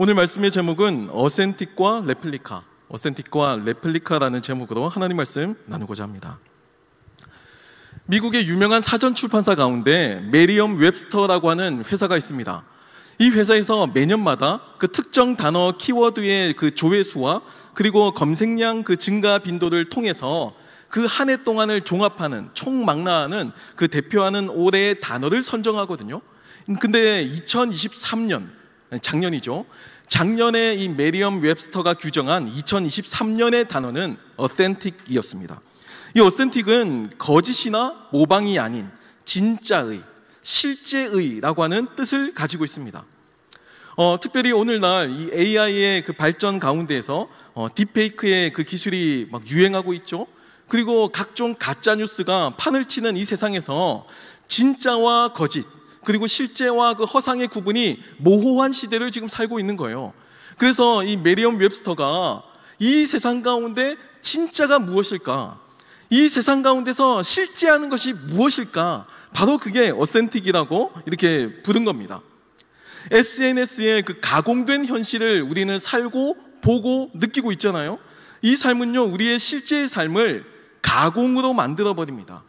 오늘 말씀의 제목은 어센틱과 레플리카라는 제목으로 하나님 말씀 나누고자 합니다. 미국의 유명한 사전 출판사 가운데 메리엄 웹스터라고 하는 회사가 있습니다. 이 회사에서 매년마다 그 특정 단어 키워드의 그 조회수와 그리고 검색량 그 증가 빈도를 통해서 그 한 해 동안을 종합하는, 총망라하는 그 대표하는 올해의 단어를 선정하거든요. 근데 2023년, 작년이죠. 작년에 이 메리엄 웹스터가 규정한 2023년의 단어는 어센틱이었습니다. 이 어센틱은 거짓이나 모방이 아닌 진짜의, 실제의라고 하는 뜻을 가지고 있습니다. 특별히 오늘날 이 AI의 그 발전 가운데에서 딥페이크의 그 기술이 막 유행하고 있죠. 그리고 각종 가짜 뉴스가 판을 치는 이 세상에서 진짜와 거짓, 그리고 실제와 그 허상의 구분이 모호한 시대를 지금 살고 있는 거예요. 그래서 이 메리엄 웹스터가 이 세상 가운데 진짜가 무엇일까? 이 세상 가운데서 실제하는 것이 무엇일까? 바로 그게 어센틱이라고 이렇게 부른 겁니다. SNS의 그 가공된 현실을 우리는 살고 보고 느끼고 있잖아요. 이 삶은요, 우리의 실제의 삶을 가공으로 만들어버립니다.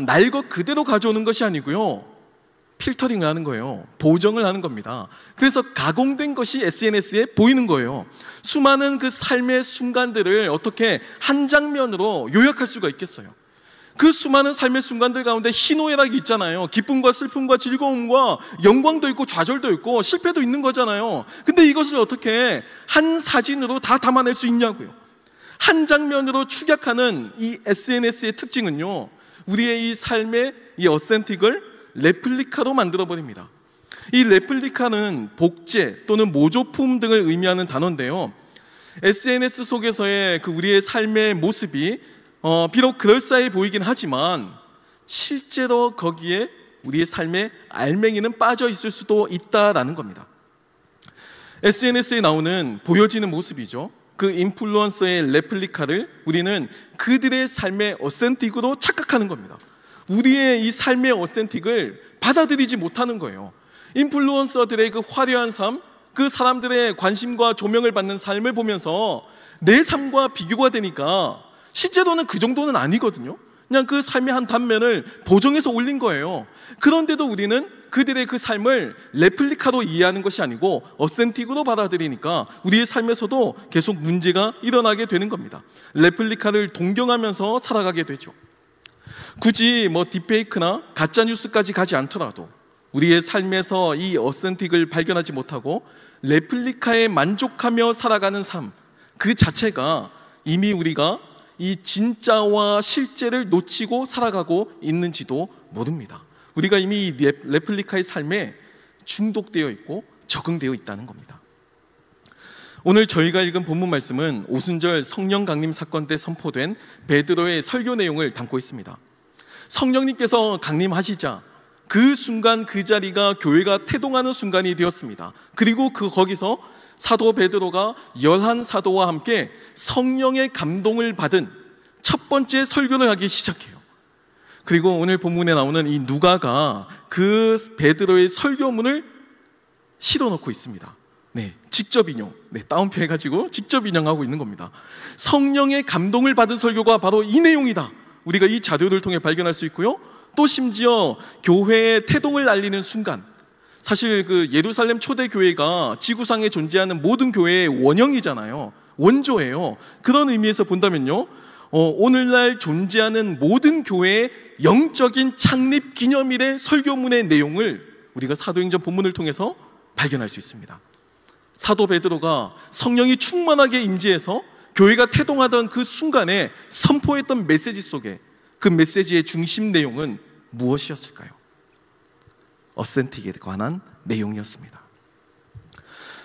날 것 그대로 가져오는 것이 아니고요, 필터링을 하는 거예요. 보정을 하는 겁니다. 그래서 가공된 것이 SNS에 보이는 거예요. 수많은 그 삶의 순간들을 어떻게 한 장면으로 요약할 수가 있겠어요? 그 수많은 삶의 순간들 가운데 희노애락이 있잖아요. 기쁨과 슬픔과 즐거움과 영광도 있고 좌절도 있고 실패도 있는 거잖아요. 근데 이것을 어떻게 한 사진으로 다 담아낼 수 있냐고요. 한 장면으로 축약하는 이 SNS의 특징은요, 우리의 이 삶의 이 어센틱을 레플리카로 만들어버립니다. 이 레플리카는 복제 또는 모조품 등을 의미하는 단어인데요, SNS 속에서의 그 우리의 삶의 모습이 비록 그럴싸해 보이긴 하지만 실제로 거기에 우리의 삶의 알맹이는 빠져 있을 수도 있다라는 겁니다. SNS에 나오는 보여지는 모습이죠. 그 인플루언서의 레플리카를 우리는 그들의 삶의 어센틱으로 착각하는 겁니다. 우리의 이 삶의 어센틱을 받아들이지 못하는 거예요. 인플루언서들의 그 화려한 삶, 그 사람들의 관심과 조명을 받는 삶을 보면서 내 삶과 비교가 되니까 실제로는 그 정도는 아니거든요. 그냥 그 삶의 한 단면을 보정해서 올린 거예요. 그런데도 우리는 그들의 그 삶을 레플리카로 이해하는 것이 아니고 어센틱으로 받아들이니까 우리의 삶에서도 계속 문제가 일어나게 되는 겁니다. 레플리카를 동경하면서 살아가게 되죠. 굳이 딥페이크나 가짜뉴스까지 가지 않더라도 우리의 삶에서 이 어센틱을 발견하지 못하고 레플리카에 만족하며 살아가는 삶, 그 자체가 이미 우리가 이 진짜와 실제를 놓치고 살아가고 있는지도 모릅니다. 우리가 이미 이 레플리카의 삶에 중독되어 있고 적응되어 있다는 겁니다. 오늘 저희가 읽은 본문 말씀은 오순절 성령 강림 사건 때 선포된 베드로의 설교 내용을 담고 있습니다. 성령님께서 강림하시자 그 순간 그 자리가 교회가 태동하는 순간이 되었습니다. 그리고 거기서 사도 베드로가 11사도와 함께 성령의 감동을 받은 첫 번째 설교를 하기 시작해요. 그리고 오늘 본문에 나오는 이 누가가 그 베드로의 설교문을 실어놓고 있습니다. 직접 인용, 다운표 해가지고 직접 인용하고 있는 겁니다. 성령의 감동을 받은 설교가 바로 이 내용이다. 우리가 이 자료를 통해 발견할 수 있고요. 또 심지어 교회의 태동을 알리는 순간, 사실 그 예루살렘 초대교회가 지구상에 존재하는 모든 교회의 원형이잖아요. 원조예요. 그런 의미에서 본다면요, 오늘날 존재하는 모든 교회의 영적인 창립 기념일의 설교문의 내용을 우리가 사도행전 본문을 통해서 발견할 수 있습니다. 사도 베드로가 성령이 충만하게 임재해서 교회가 태동하던 그 순간에 선포했던 메시지 속에 그 메시지의 중심 내용은 무엇이었을까요? 어센틱에 관한 내용이었습니다.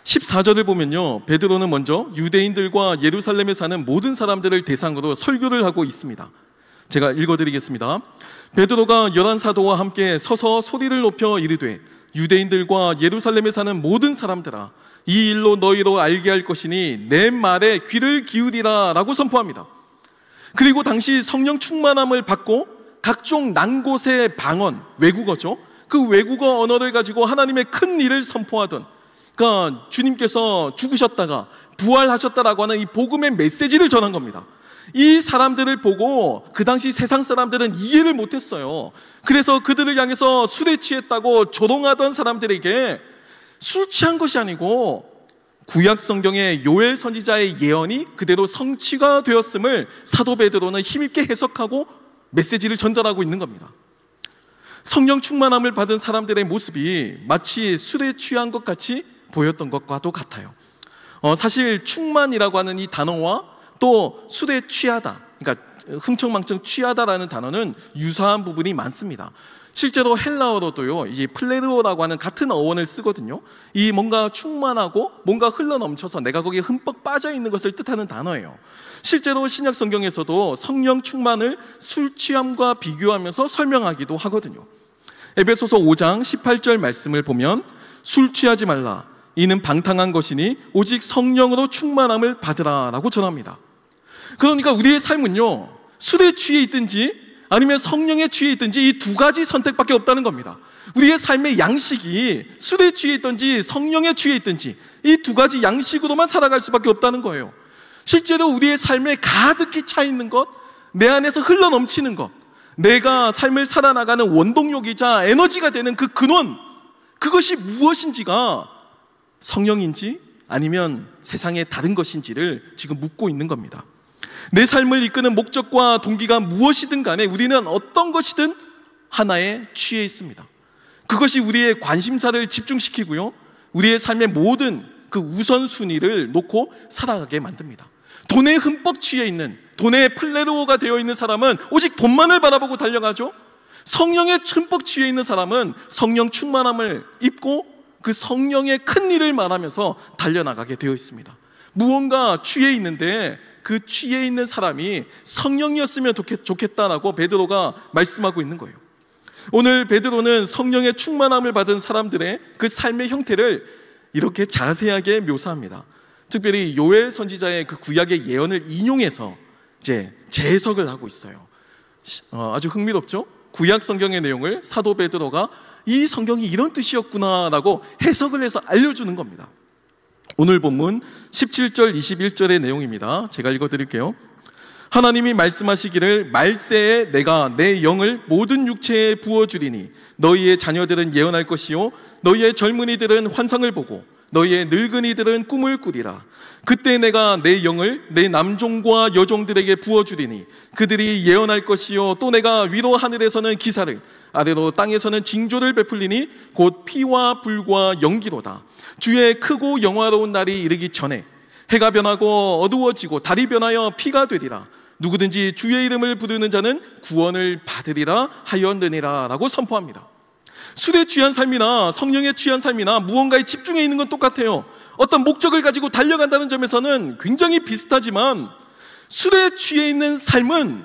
14절을 보면요, 베드로는 먼저 유대인들과 예루살렘에 사는 모든 사람들을 대상으로 설교를 하고 있습니다. 제가 읽어드리겠습니다. 베드로가 11사도와 함께 서서 소리를 높여 이르되 유대인들과 예루살렘에 사는 모든 사람들아, 이 일로 너희로 알게 할 것이니 내 말에 귀를 기울이라 라고 선포합니다. 그리고 당시 성령 충만함을 받고 각종 난곳의 방언, 외국어죠, 그 외국어 언어를 가지고 하나님의 큰 일을 선포하던 그러니까 주님께서 죽으셨다가 부활하셨다라고 하는 이 복음의 메시지를 전한 겁니다. 이 사람들을 보고 그 당시 세상 사람들은 이해를 못했어요. 그래서 그들을 향해서 술에 취했다고 조롱하던 사람들에게 술 취한 것이 아니고 구약 성경의 요엘 선지자의 예언이 그대로 성취가 되었음을 사도 베드로는 힘있게 해석하고 메시지를 전달하고 있는 겁니다. 성령 충만함을 받은 사람들의 모습이 마치 술에 취한 것 같이 보였던 것과도 같아요. 사실 충만이라고 하는 이 단어와 또 술에 취하다, 그러니까 흥청망청 취하다라는 단어는 유사한 부분이 많습니다. 실제로 헬라어로도요, 이 플레르오라고 하는 같은 어원을 쓰거든요. 이 뭔가 충만하고 뭔가 흘러넘쳐서 내가 거기에 흠뻑 빠져 있는 것을 뜻하는 단어예요. 실제로 신약 성경에서도 성령 충만을 술 취함과 비교하면서 설명하기도 하거든요. 에베소서 5장 18절 말씀을 보면 술 취하지 말라, 이는 방탕한 것이니 오직 성령으로 충만함을 받으라 라고 전합니다. 그러니까 우리의 삶은요, 술에 취해 있든지 아니면 성령에 취해 있든지 이 두 가지 선택밖에 없다는 겁니다. 우리의 삶의 양식이 술에 취해 있든지 성령에 취해 있든지 이 두 가지 양식으로만 살아갈 수밖에 없다는 거예요. 실제로 우리의 삶에 가득히 차 있는 것, 내 안에서 흘러넘치는 것, 내가 삶을 살아나가는 원동력이자 에너지가 되는 그 근원, 그것이 무엇인지가 성령인지 아니면 세상의 다른 것인지를 지금 묻고 있는 겁니다. 내 삶을 이끄는 목적과 동기가 무엇이든 간에 우리는 어떤 것이든 하나에 취해 있습니다. 그것이 우리의 관심사를 집중시키고요, 우리의 삶의 모든 그 우선순위를 놓고 살아가게 만듭니다. 돈에 흠뻑 취해 있는, 돈에 플레르오가 되어 있는 사람은 오직 돈만을 바라보고 달려가죠. 성령에 흠뻑 취해 있는 사람은 성령 충만함을 입고 그 성령의 큰 일을 말하면서 달려나가게 되어 있습니다. 무언가 취해 있는데 그 취해 있는 사람이 성령이었으면 좋겠다라고 베드로가 말씀하고 있는 거예요. 오늘 베드로는 성령의 충만함을 받은 사람들의 그 삶의 형태를 이렇게 자세하게 묘사합니다. 특별히 요엘 선지자의 그 구약의 예언을 인용해서 이제 재해석을 하고 있어요. 아주 흥미롭죠? 구약 성경의 내용을 사도 베드로가 이 성경이 이런 뜻이었구나라고 해석을 해서 알려주는 겁니다. 오늘 본문 17절 21절의 내용입니다. 제가 읽어드릴게요. 하나님이 말씀하시기를 말세에 내가 내 영을 모든 육체에 부어주리니 너희의 자녀들은 예언할 것이요 너희의 젊은이들은 환상을 보고 너희의 늙은이들은 꿈을 꾸리라. 그때 내가 내 영을 내 남종과 여종들에게 부어주리니 그들이 예언할 것이요 또 내가 위로 하늘에서는 기사를 아래로 땅에서는 징조를 베풀리니 곧 피와 불과 연기로다. 주의 크고 영화로운 날이 이르기 전에 해가 변하고 어두워지고 달이 변하여 피가 되리라. 누구든지 주의 이름을 부르는 자는 구원을 받으리라 하였느니라 라고 선포합니다. 술에 취한 삶이나 성령에 취한 삶이나 무언가에 집중해 있는 건 똑같아요. 어떤 목적을 가지고 달려간다는 점에서는 굉장히 비슷하지만 술에 취해 있는 삶은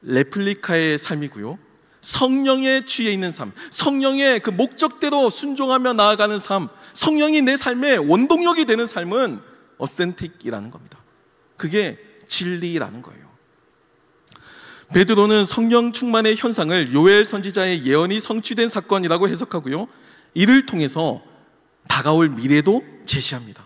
레플리카의 삶이고요, 성령에 취해 있는 삶, 성령의 그 목적대로 순종하며 나아가는 삶, 성령이 내 삶의 원동력이 되는 삶은 어센틱이라는 겁니다. 그게 진리라는 거예요. 베드로는 성령 충만의 현상을 요엘 선지자의 예언이 성취된 사건이라고 해석하고요, 이를 통해서 다가올 미래도 제시합니다.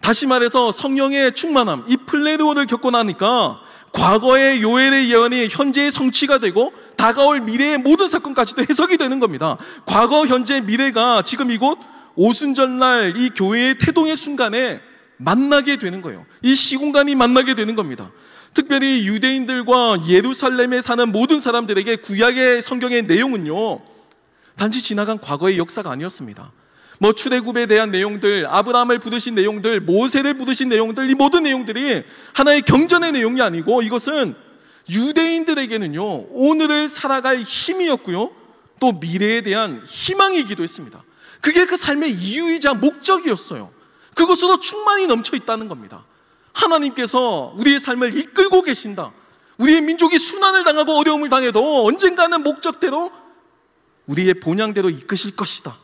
다시 말해서 성령의 충만함, 이 플레르오를 겪고 나니까 과거의 요엘의 예언이 현재의 성취가 되고 다가올 미래의 모든 사건까지도 해석이 되는 겁니다. 과거, 현재, 미래가 지금 이곳 오순절날 이 교회의 태동의 순간에 만나게 되는 거예요. 이 시공간이 만나게 되는 겁니다. 특별히 유대인들과 예루살렘에 사는 모든 사람들에게 구약의 성경의 내용은요, 단지 지나간 과거의 역사가 아니었습니다. 출애굽에 대한 내용들, 아브라함을 부르신 내용들, 모세를 부르신 내용들, 이 모든 내용들이 하나의 경전의 내용이 아니고 이것은 유대인들에게는요, 오늘을 살아갈 힘이었고요, 또 미래에 대한 희망이기도 했습니다. 그게 그 삶의 이유이자 목적이었어요. 그것으로 충만히 넘쳐 있다는 겁니다. 하나님께서 우리의 삶을 이끌고 계신다. 우리의 민족이 순환을 당하고 어려움을 당해도 언젠가는 목적대로 우리의 본향대로 이끄실 것이다.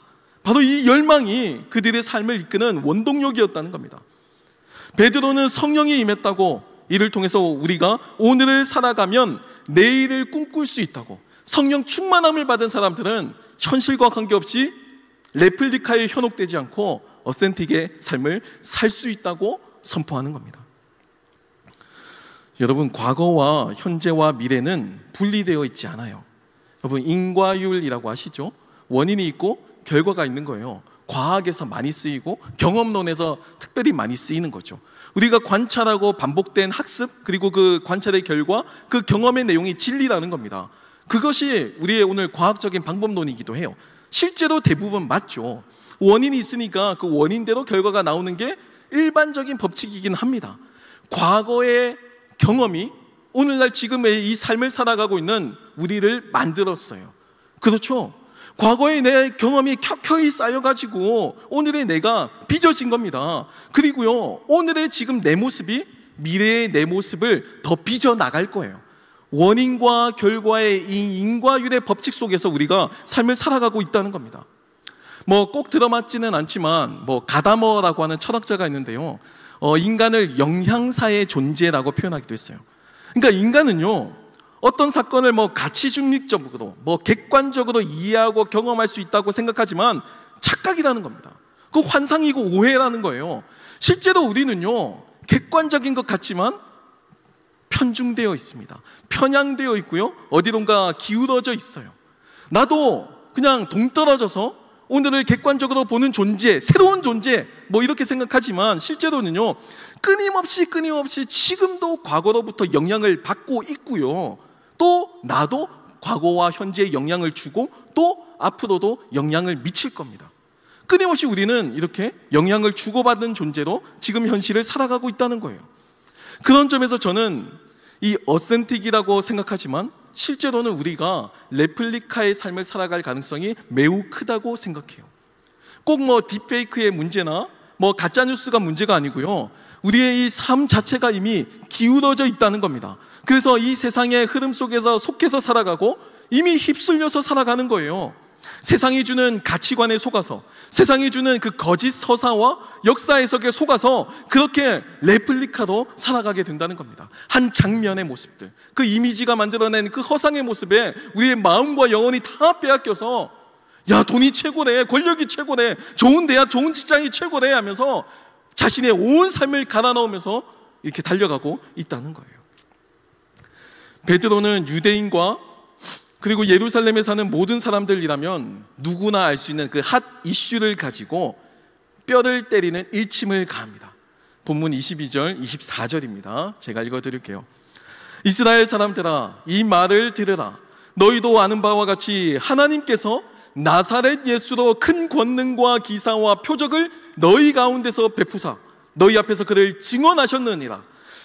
바로 이 열망이 그들의 삶을 이끄는 원동력이었다는 겁니다. 베드로는 성령이 임했다고, 이를 통해서 우리가 오늘을 살아가면 내일을 꿈꿀 수 있다고, 성령 충만함을 받은 사람들은 현실과 관계없이 레플리카에 현혹되지 않고 어센틱의 삶을 살 수 있다고 선포하는 겁니다. 여러분, 과거와 현재와 미래는 분리되어 있지 않아요. 여러분, 인과율이라고 아시죠? 원인이 있고 결과가 있는 거예요. 과학에서 많이 쓰이고 경험론에서 특별히 많이 쓰이는 거죠. 우리가 관찰하고 반복된 학습, 그리고 그 관찰의 결과, 그 경험의 내용이 진리라는 겁니다. 그것이 우리의 오늘 과학적인 방법론이기도 해요. 실제로 대부분 맞죠. 원인이 있으니까 그 원인대로 결과가 나오는 게 일반적인 법칙이긴 합니다. 과거의 경험이 오늘날 지금의 이 삶을 살아가고 있는 우리를 만들었어요. 그렇죠? 과거의 내 경험이 켜켜이 쌓여가지고 오늘의 내가 빚어진 겁니다. 그리고요, 오늘의 지금 내 모습이 미래의 내 모습을 더 빚어나갈 거예요. 원인과 결과의 이 인과율의 법칙 속에서 우리가 삶을 살아가고 있다는 겁니다. 꼭 들어맞지는 않지만 가다머라고 하는 철학자가 있는데요, 인간을 영향사의 존재라고 표현하기도 했어요. 그러니까 인간은요, 어떤 사건을 가치 중립적으로 객관적으로 이해하고 경험할 수 있다고 생각하지만 착각이라는 겁니다. 그 환상이고 오해라는 거예요. 실제로 우리는요, 객관적인 것 같지만 편중되어 있습니다. 편향되어 있고요, 어디론가 기울어져 있어요. 나도 그냥 동떨어져서 오늘을 객관적으로 보는 존재, 새로운 존재 이렇게 생각하지만 실제로는요, 끊임없이 지금도 과거로부터 영향을 받고 있고요, 또 나도 과거와 현재에 영향을 주고 또 앞으로도 영향을 미칠 겁니다. 끊임없이 우리는 이렇게 영향을 주고받는 존재로 지금 현실을 살아가고 있다는 거예요. 그런 점에서 저는 이 어센틱이라고 생각하지만 실제로는 우리가 레플리카의 삶을 살아갈 가능성이 매우 크다고 생각해요. 꼭 딥페이크의 문제나 가짜뉴스가 문제가 아니고요, 우리의 이 삶 자체가 이미 기울어져 있다는 겁니다. 그래서 이 세상의 흐름 속에서 속해서 살아가고 이미 휩쓸려서 살아가는 거예요. 세상이 주는 가치관에 속아서, 세상이 주는 그 거짓 서사와 역사 해석에 속아서 그렇게 레플리카로 살아가게 된다는 겁니다. 한 장면의 모습들, 그 이미지가 만들어낸 그 허상의 모습에 우리의 마음과 영혼이 다 빼앗겨서, 야, 돈이 최고래, 권력이 최고래, 좋은 대학, 좋은 직장이 최고래 하면서 자신의 온 삶을 갈아 넣으면서 이렇게 달려가고 있다는 거예요. 베드로는 유대인과 그리고 예루살렘에 사는 모든 사람들이라면 누구나 알 수 있는 그 핫 이슈를 가지고 뼈를 때리는 일침을 가합니다. 본문 22절, 24절입니다. 제가 읽어드릴게요. 이스라엘 사람들아, 이 말을 들으라. 너희도 아는 바와 같이 하나님께서 나사렛 예수로 큰 권능과 기사와 표적을 너희 가운데서 베푸사 너희 앞에서 그를 증언하셨느니라.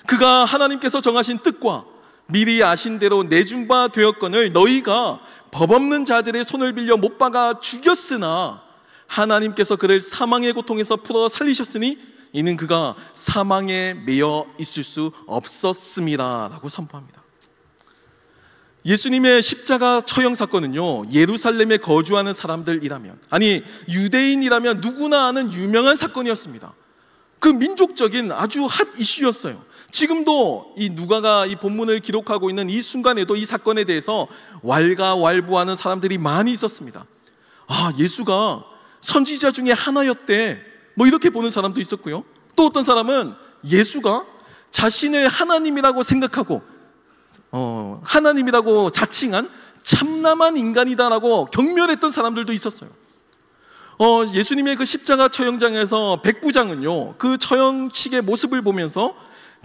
그가 하나님께서 정하신 뜻과 미리 아신 대로 내준 바 되었거늘 너희가 법 없는 자들의 손을 빌려 못 박아 죽였으나 하나님께서 그를 사망의 고통에서 풀어 살리셨으니 이는 그가 사망에 매여 있을 수 없었음이라 라고 선포합니다. 예수님의 십자가 처형 사건은요, 예루살렘에 거주하는 사람들이라면, 아니 유대인이라면 누구나 아는 유명한 사건이었습니다. 그 민족적인 아주 핫 이슈였어요. 지금도 이 누가가 이 본문을 기록하고 있는 이 순간에도 이 사건에 대해서 왈가왈부하는 사람들이 많이 있었습니다. 아, 예수가 선지자 중에 하나였대, 이렇게 보는 사람도 있었고요, 또 어떤 사람은 예수가 자신을 하나님이라고 생각하고 하나님이라고 자칭한 참남한 인간이다라고 경멸했던 사람들도 있었어요. 예수님의 그 십자가 처형장에서 백부장은요, 그 처형식의 모습을 보면서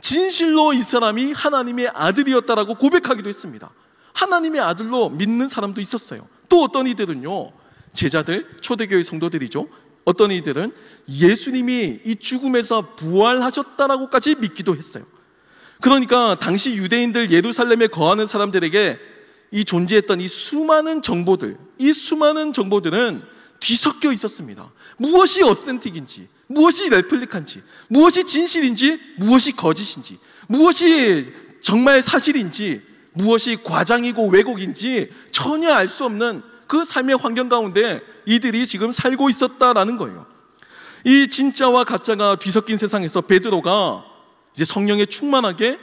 진실로 이 사람이 하나님의 아들이었다라고 고백하기도 했습니다. 하나님의 아들로 믿는 사람도 있었어요. 또 어떤 이들은요, 제자들, 초대교회 성도들이죠, 어떤 이들은 예수님이 이 죽음에서 부활하셨다라고까지 믿기도 했어요. 그러니까 당시 유대인들, 예루살렘에 거하는 사람들에게 이 존재했던 이 수많은 정보들, 이 수많은 정보들은 뒤섞여 있었습니다. 무엇이 어센틱인지, 무엇이 레플리카인지, 무엇이 진실인지, 무엇이 거짓인지, 무엇이 정말 사실인지, 무엇이 과장이고 왜곡인지 전혀 알 수 없는 그 삶의 환경 가운데 이들이 지금 살고 있었다라는 거예요. 이 진짜와 가짜가 뒤섞인 세상에서 베드로가 이제 성령에 충만하게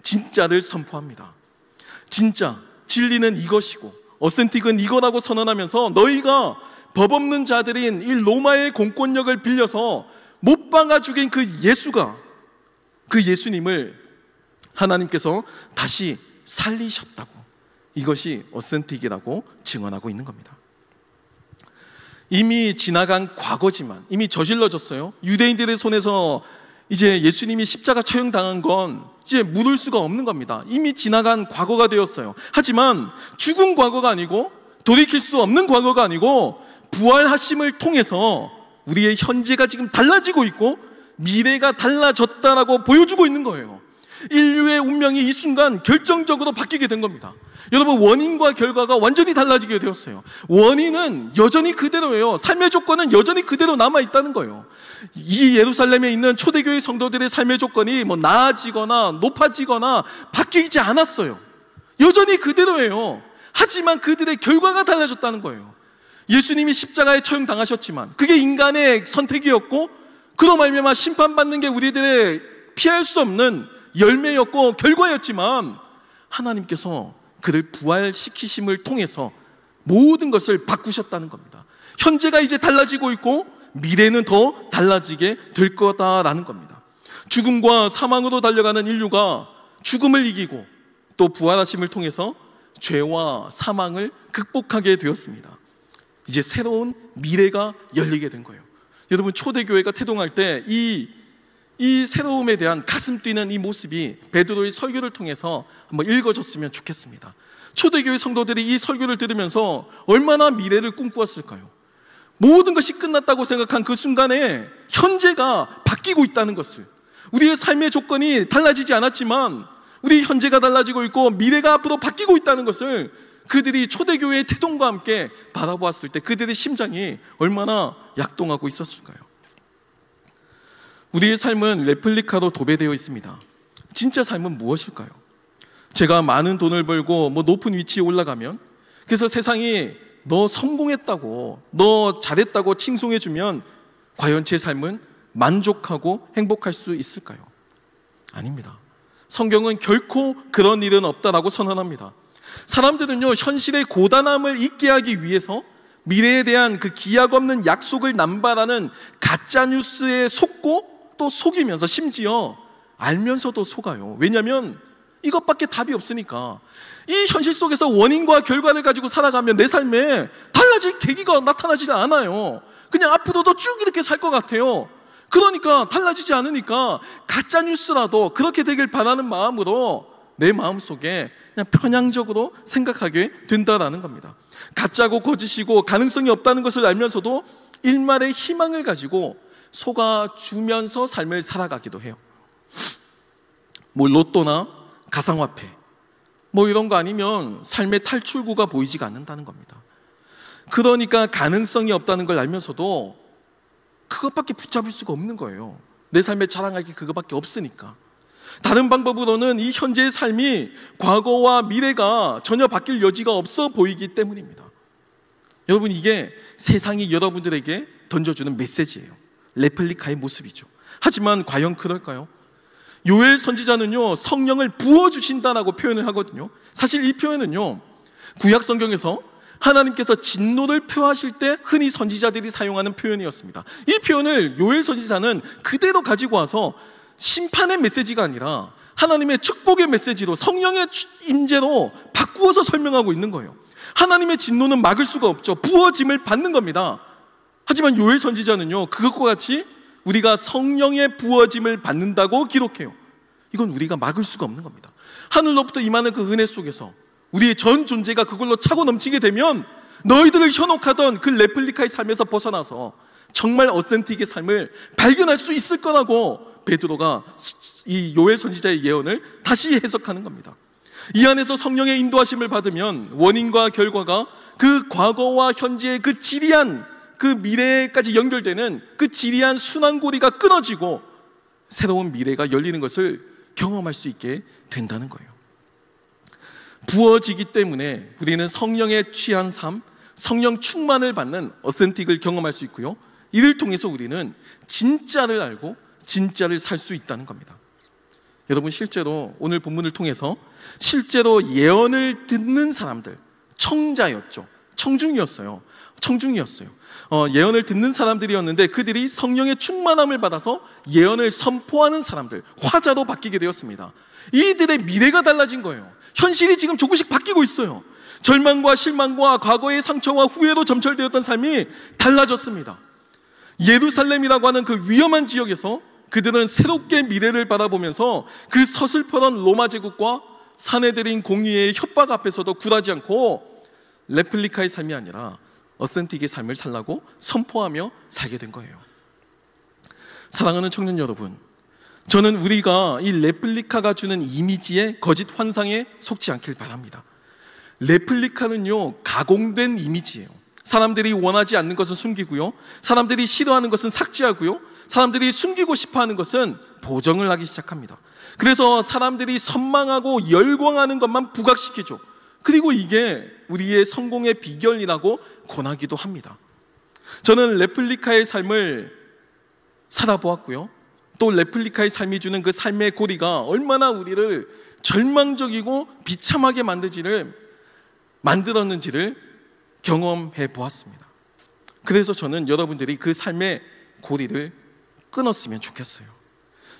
진짜를 선포합니다. 진짜, 진리는 이것이고 어센틱은 이거라고 선언하면서 너희가 법 없는 자들인 이 로마의 공권력을 빌려서 못 박아 죽인 그 예수님을 하나님께서 다시 살리셨다고, 이것이 어센틱이라고 증언하고 있는 겁니다. 이미 지나간 과거지만, 이미 저질러졌어요. 유대인들의 손에서 이제 예수님이 십자가 처형당한 건 이제 묻을 수가 없는 겁니다. 이미 지나간 과거가 되었어요. 하지만 죽은 과거가 아니고, 돌이킬 수 없는 과거가 아니고, 부활하심을 통해서 우리의 현재가 지금 달라지고 있고 미래가 달라졌다라고 보여주고 있는 거예요. 인류의 운명이 이 순간 결정적으로 바뀌게 된 겁니다. 여러분, 원인과 결과가 완전히 달라지게 되었어요. 원인은 여전히 그대로예요. 삶의 조건은 여전히 그대로 남아있다는 거예요. 이 예루살렘에 있는 초대교회 성도들의 삶의 조건이 뭐 나아지거나 높아지거나 바뀌지 않았어요. 여전히 그대로예요. 하지만 그들의 결과가 달라졌다는 거예요. 예수님이 십자가에 처형당하셨지만 그게 인간의 선택이었고, 그로 말미암아 심판받는 게 우리들의 피할 수 없는 열매였고 결과였지만, 하나님께서 그를 부활시키심을 통해서 모든 것을 바꾸셨다는 겁니다. 현재가 이제 달라지고 있고 미래는 더 달라지게 될 거다라는 겁니다. 죽음과 사망으로 달려가는 인류가 죽음을 이기고 또 부활하심을 통해서 죄와 사망을 극복하게 되었습니다. 이제 새로운 미래가 열리게 된 거예요. 여러분, 초대교회가 태동할 때 이 새로움에 대한 가슴 뛰는 이 모습이 베드로의 설교를 통해서 한번 읽어줬으면 좋겠습니다. 초대교회 성도들이 이 설교를 들으면서 얼마나 미래를 꿈꾸었을까요? 모든 것이 끝났다고 생각한 그 순간에 현재가 바뀌고 있다는 것을, 우리의 삶의 조건이 달라지지 않았지만 우리 현재가 달라지고 있고 미래가 앞으로 바뀌고 있다는 것을 그들이 초대교회의 태동과 함께 바라보았을 때 그들의 심장이 얼마나 약동하고 있었을까요? 우리의 삶은 레플리카로 도배되어 있습니다. 진짜 삶은 무엇일까요? 제가 많은 돈을 벌고 높은 위치에 올라가면, 그래서 세상이 너 성공했다고, 너 잘했다고 칭송해주면 과연 제 삶은 만족하고 행복할 수 있을까요? 아닙니다. 성경은 결코 그런 일은 없다라고 선언합니다. 사람들은요, 현실의 고단함을 잊게 하기 위해서 미래에 대한 그 기약 없는 약속을 남발하는 가짜뉴스에 속고 또 속이면서, 심지어 알면서도 속아요. 왜냐하면 이것밖에 답이 없으니까. 이 현실 속에서 원인과 결과를 가지고 살아가면 내 삶에 달라질 계기가 나타나지 않아요. 그냥 앞으로도 쭉 이렇게 살 것 같아요. 그러니까 달라지지 않으니까 가짜뉴스라도 그렇게 되길 바라는 마음으로 내 마음속에 그냥 편향적으로 생각하게 된다라는 겁니다. 가짜고 거짓이고 가능성이 없다는 것을 알면서도 일말의 희망을 가지고 속아주면서 삶을 살아가기도 해요. 로또나 가상화폐 이런 거 아니면 삶의 탈출구가 보이지가 않는다는 겁니다. 그러니까 가능성이 없다는 걸 알면서도 그것밖에 붙잡을 수가 없는 거예요. 내 삶에 자랑할 게 그것밖에 없으니까. 다른 방법으로는 이 현재의 삶이 과거와 미래가 전혀 바뀔 여지가 없어 보이기 때문입니다. 여러분, 이게 세상이 여러분들에게 던져주는 메시지예요. 레플리카의 모습이죠. 하지만 과연 그럴까요? 요엘 선지자는요, 성령을 부어주신다라고 표현을 하거든요. 사실 이 표현은요, 구약 성경에서 하나님께서 진노를 표하실 때 흔히 선지자들이 사용하는 표현이었습니다. 이 표현을 요엘 선지자는 그대로 가지고 와서 심판의 메시지가 아니라 하나님의 축복의 메시지로, 성령의 임재로 바꾸어서 설명하고 있는 거예요. 하나님의 진노는 막을 수가 없죠. 부어짐을 받는 겁니다. 하지만 요엘 선지자는요, 그것과 같이 우리가 성령의 부어짐을 받는다고 기록해요. 이건 우리가 막을 수가 없는 겁니다. 하늘로부터 임하는 그 은혜 속에서 우리의 전 존재가 그걸로 차고 넘치게 되면 너희들을 현혹하던 그 레플리카의 삶에서 벗어나서 정말 어센틱의 삶을 발견할 수 있을 거라고 베드로가 이 요엘 선지자의 예언을 다시 해석하는 겁니다. 이 안에서 성령의 인도하심을 받으면 원인과 결과가 그 과거와 현재의 그 지리한 그 미래까지 연결되는 그 지리한 순환고리가 끊어지고 새로운 미래가 열리는 것을 경험할 수 있게 된다는 거예요. 부어지기 때문에 우리는 성령에 취한 삶, 성령 충만을 받는 어센틱을 경험할 수 있고요, 이를 통해서 우리는 진짜를 알고 진짜를 살 수 있다는 겁니다. 여러분, 실제로 오늘 본문을 통해서 실제로 예언을 듣는 사람들, 청자였죠. 청중이었어요. 청중이었어요. 예언을 듣는 사람들이었는데 그들이 성령의 충만함을 받아서 예언을 선포하는 사람들, 화자로 바뀌게 되었습니다. 이들의 미래가 달라진 거예요. 현실이 지금 조금씩 바뀌고 있어요. 절망과 실망과 과거의 상처와 후회로 점철되었던 삶이 달라졌습니다. 예루살렘이라고 하는 그 위험한 지역에서 그들은 새롭게 미래를 바라보면서 그 서슬퍼런 로마 제국과 사내들인 공의의 협박 앞에서도 굴하지 않고 레플리카의 삶이 아니라 어센틱의 삶을 살라고 선포하며 살게 된 거예요. 사랑하는 청년 여러분, 저는 우리가 이 레플리카가 주는 이미지의 거짓 환상에 속지 않길 바랍니다. 레플리카는요, 가공된 이미지예요. 사람들이 원하지 않는 것은 숨기고요, 사람들이 싫어하는 것은 삭제하고요, 사람들이 숨기고 싶어하는 것은 보정을 하기 시작합니다. 그래서 사람들이 선망하고 열광하는 것만 부각시키죠. 그리고 이게 우리의 성공의 비결이라고 권하기도 합니다. 저는 레플리카의 삶을 살아보았고요, 또 레플리카의 삶이 주는 그 삶의 고리가 얼마나 우리를 절망적이고 비참하게 만들었는지를 경험해 보았습니다. 그래서 저는 여러분들이 그 삶의 고리를 끊었으면 좋겠어요.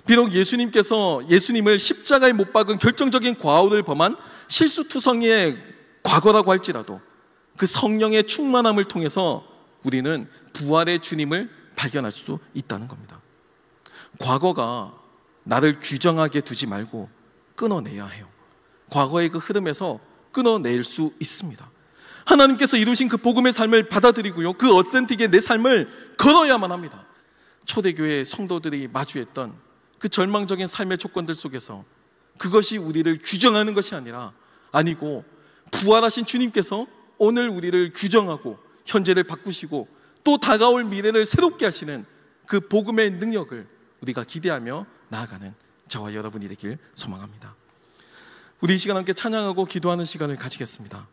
비록 예수님을 십자가에 못 박은 결정적인 과오를 범한 실수투성이의 과거라고 할지라도 그 성령의 충만함을 통해서 우리는 부활의 주님을 발견할 수 있다는 겁니다. 과거가 나를 규정하게 두지 말고 끊어내야 해요. 과거의 그 흐름에서 끊어낼 수 있습니다. 하나님께서 이루신 그 복음의 삶을 받아들이고요, 그 어센틱의 내 삶을 걸어야만 합니다. 초대교회 성도들이 마주했던 그 절망적인 삶의 조건들 속에서 그것이 우리를 규정하는 것이 아니고 부활하신 주님께서 오늘 우리를 규정하고 현재를 바꾸시고 또 다가올 미래를 새롭게 하시는 그 복음의 능력을 우리가 기대하며 나아가는 저와 여러분이 되길 소망합니다. 우리 이 시간 함께 찬양하고 기도하는 시간을 가지겠습니다.